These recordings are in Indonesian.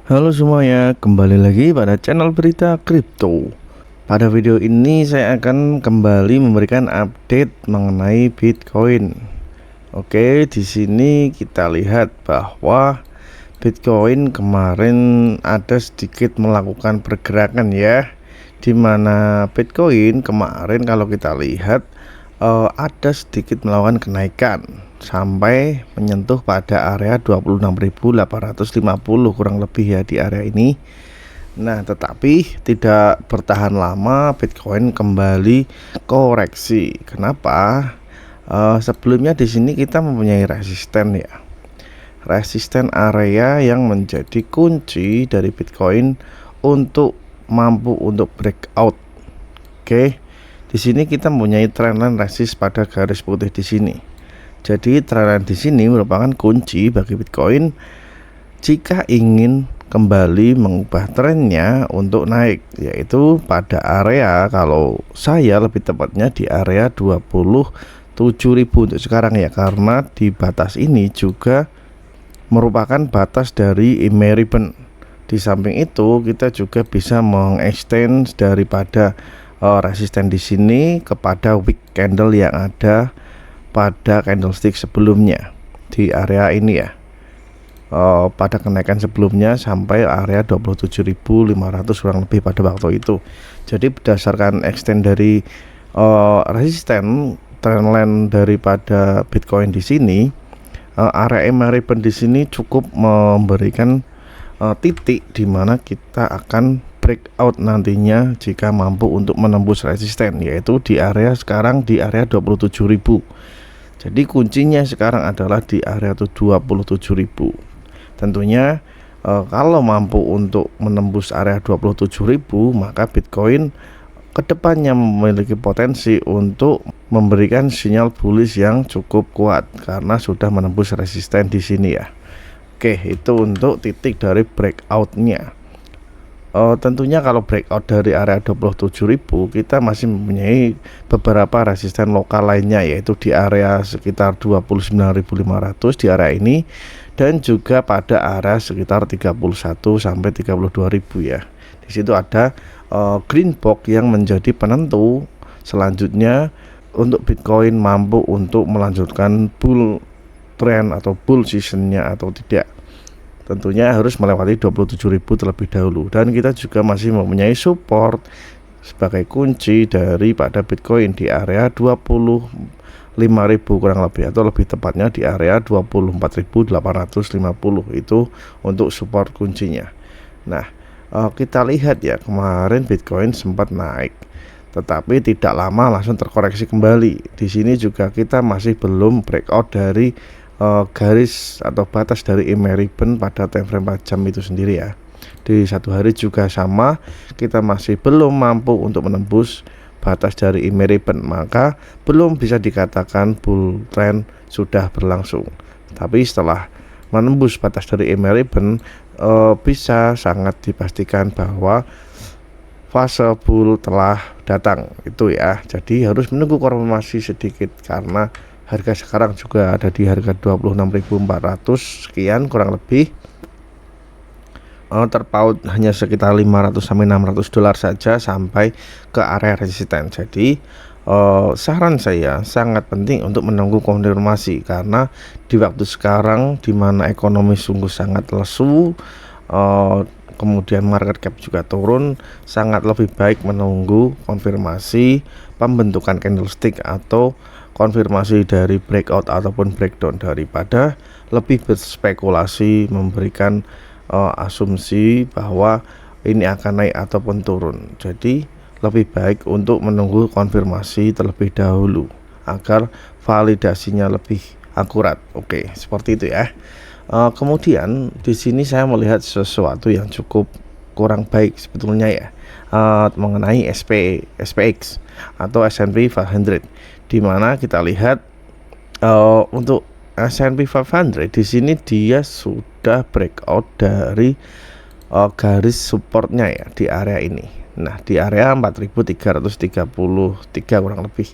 Halo semuanya, kembali lagi pada channel berita kripto. Pada video ini saya akan kembali memberikan update mengenai Bitcoin. Oke, di sini kita lihat bahwa Bitcoin kemarin ada sedikit melakukan pergerakan ya. Di mana Bitcoin kemarin kalau kita lihat ada sedikit melakukan kenaikan sampai menyentuh pada area 26.850 kurang lebih ya di area ini. Nah, tetapi tidak bertahan lama, Bitcoin kembali koreksi. Kenapa? Sebelumnya di sini kita mempunyai resisten ya. Resisten area yang menjadi kunci dari Bitcoin untuk mampu untuk breakout. Oke. Di sini kita mempunyai trendline resist pada garis putih di sini. Jadi trendline di sini merupakan kunci bagi Bitcoin jika ingin kembali mengubah trennya untuk naik, yaitu pada area, kalau saya lebih tepatnya di area 27.000 untuk sekarang ya, karena di batas ini juga merupakan batas dari EMA ribbon. Di samping itu kita juga bisa mengextend daripada resisten di sini kepada wick candle yang ada pada candlestick sebelumnya di area ini ya. Pada kenaikan sebelumnya sampai area 27.500 kurang lebih pada waktu itu. Jadi berdasarkan extend dari resisten trendline daripada Bitcoin di sini, area EMA ribbon di sini cukup memberikan titik di mana kita akan breakout nantinya jika mampu untuk menembus resisten, yaitu di area sekarang di area 27.000. Jadi kuncinya sekarang adalah di area 27.000. Tentunya kalau mampu untuk menembus area 27.000, maka Bitcoin kedepannya memiliki potensi untuk memberikan sinyal bullish yang cukup kuat karena sudah menembus resisten di sini ya. Oke, itu untuk titik dari breakoutnya. Tentunya kalau breakout dari area 27.000, kita masih mempunyai beberapa resisten lokal lainnya, yaitu di area sekitar 29.500 di area ini, dan juga pada area sekitar 31 sampai 32.000 ya. Di situ ada green box yang menjadi penentu selanjutnya untuk Bitcoin mampu untuk melanjutkan bull trend atau bull seasonnya atau tidak. Tentunya harus melewati 27.000 terlebih dahulu, dan kita juga masih mempunyai support sebagai kunci daripada Bitcoin di area 25.000 kurang lebih, atau lebih tepatnya di area 24.850. Itu untuk support kuncinya. Nah, kita lihat ya, kemarin Bitcoin sempat naik tetapi tidak lama langsung terkoreksi kembali. Di sini juga kita masih belum breakout dari garis atau batas dari EMA ribbon pada time frame 4 jam itu sendiri ya. Di satu hari juga sama, kita masih belum mampu untuk menembus batas dari EMA ribbon, maka belum bisa dikatakan bull trend sudah berlangsung. Tapi setelah menembus batas dari EMA ribbon, bisa sangat dipastikan bahwa fase bull telah datang itu ya. Jadi harus menunggu konfirmasi sedikit karena harga sekarang juga ada di harga 26.400 sekian kurang lebih. Terpaut hanya sekitar 500 sampai 600 dolar saja sampai ke area resisten. Jadi saran saya sangat penting untuk menunggu konfirmasi, karena di waktu sekarang di mana ekonomi sungguh sangat lesu, kemudian market cap juga turun, sangat lebih baik menunggu konfirmasi pembentukan candlestick atau konfirmasi dari breakout ataupun breakdown daripada lebih berspekulasi memberikan asumsi bahwa ini akan naik ataupun turun. Jadi lebih baik untuk menunggu konfirmasi terlebih dahulu agar validasinya lebih akurat. Oke, seperti itu ya. Kemudian di sini saya melihat sesuatu yang cukup kurang baik sebetulnya ya, mengenai SPX atau S&P 500, di mana kita lihat untuk S&P 500 di sini dia sudah breakout dari garis supportnya ya di area ini. Nah, di area 4.333 kurang lebih.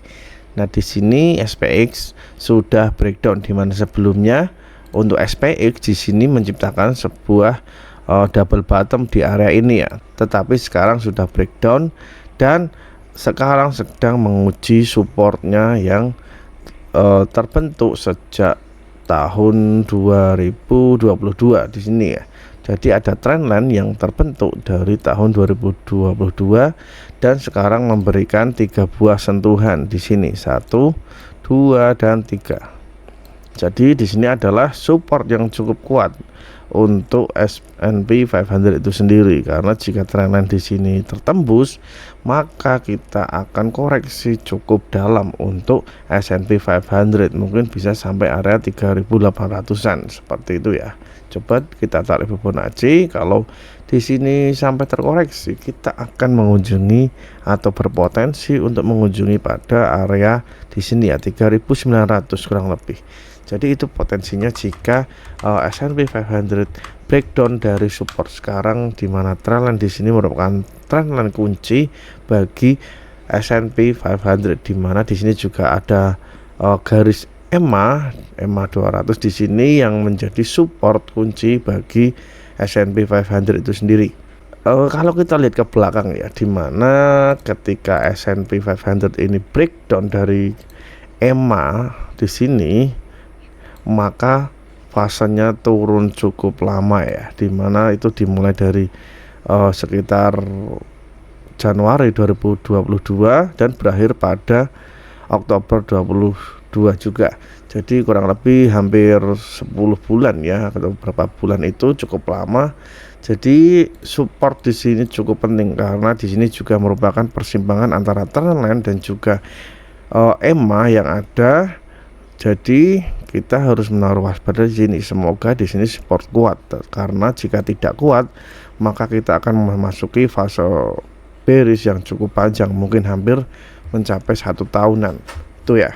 Nah, di sini SPX sudah breakdown, di mana sebelumnya untuk SPX di sini menciptakan sebuah double bottom di area ini ya, tetapi sekarang sudah breakdown dan sekarang sedang menguji supportnya yang terbentuk sejak tahun 2022 di sini ya. Jadi ada trendline yang terbentuk dari tahun 2022 dan sekarang memberikan 3 buah sentuhan di sini, 1, 2, dan 3. Jadi di sini adalah support yang cukup kuat untuk S&P 500 itu sendiri, karena jika trendline di sini tertembus maka kita akan koreksi cukup dalam untuk S&P 500, mungkin bisa sampai area 3.800-an seperti itu ya. Coba kita tarik Fibonacci, kalau di sini sampai terkoreksi kita akan mengunjungi atau berpotensi untuk mengunjungi pada area di sini ya 3.900 kurang lebih. Jadi itu potensinya jika S&P 500 breakdown dari support sekarang, di mana trendline di sini merupakan trendline kunci bagi S&P 500, di mana di sini juga ada garis EMA 200 di sini yang menjadi support kunci bagi S&P 500 itu sendiri. Kalau kita lihat ke belakang ya, di mana ketika S&P 500 ini breakdown dari EMA di sini, maka fasenya turun cukup lama ya, dimana itu dimulai dari sekitar Januari 2022 dan berakhir pada Oktober 2022 juga. Jadi kurang lebih hampir 10 bulan ya, atau beberapa bulan, itu cukup lama. Jadi support di sini cukup penting karena di sini juga merupakan persimpangan antara trendline dan juga EMA yang ada. Jadi kita harus menaruh waspada di sini. Semoga di sini support kuat, karena jika tidak kuat maka kita akan memasuki fase bearish yang cukup panjang, mungkin hampir mencapai 1 tahunan. Itu ya.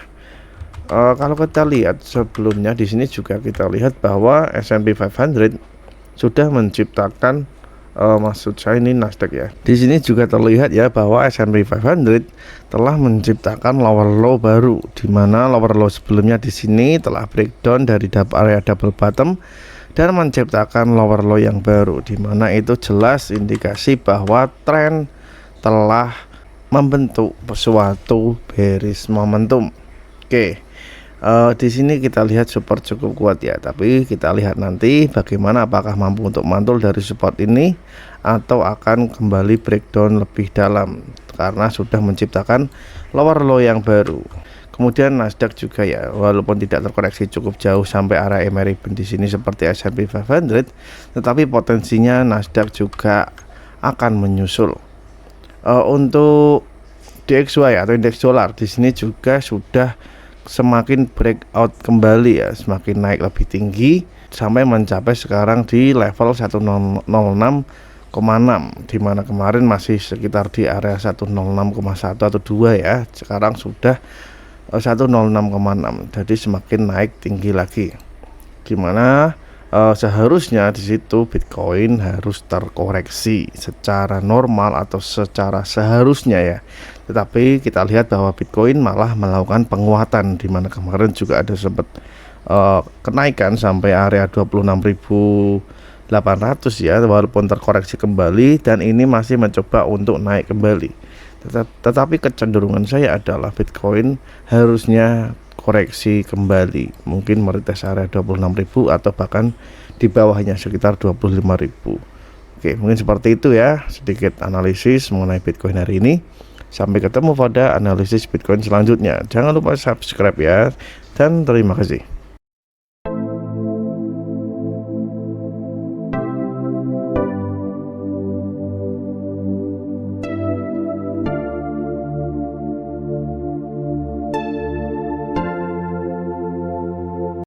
Kalau kita lihat sebelumnya di sini juga kita lihat bahwa S&P 500 sudah menciptakan maksud saya ini Nasdaq ya. Di sini juga terlihat ya bahwa S&P 500 telah menciptakan lower low baru, di mana lower low sebelumnya di sini telah breakdown dari area double bottom dan menciptakan lower low yang baru, di mana itu jelas indikasi bahwa tren telah membentuk suatu bearish momentum. Oke. Di sini kita lihat support cukup kuat ya, tapi kita lihat nanti bagaimana, apakah mampu untuk mantul dari support ini atau akan kembali breakdown lebih dalam karena sudah menciptakan lower low yang baru. Kemudian Nasdaq juga ya, walaupun tidak terkoreksi cukup jauh sampai area EMA ribbon di sini seperti S&P 500, tetapi potensinya Nasdaq juga akan menyusul. Untuk DXY atau indeks dolar di sini juga sudah semakin breakout kembali ya, semakin naik lebih tinggi sampai mencapai sekarang di level 106,6, di mana kemarin masih sekitar di area 106,1 atau 2 ya, sekarang sudah 106,6. Jadi semakin naik tinggi lagi, dimana seharusnya di situ Bitcoin harus terkoreksi secara normal atau secara seharusnya ya. Tetapi kita lihat bahwa Bitcoin malah melakukan penguatan, di mana kemarin juga ada sempat kenaikan sampai area 26.800 ya, walaupun terkoreksi kembali dan ini masih mencoba untuk naik kembali. Tetapi kecenderungan saya adalah Bitcoin harusnya koreksi kembali, mungkin meretes area 26.000 atau bahkan di bawahnya sekitar 25.000. Oke, mungkin seperti itu ya, sedikit analisis mengenai Bitcoin hari ini. Sampai ketemu pada analisis Bitcoin selanjutnya. Jangan lupa subscribe ya, dan terima kasih.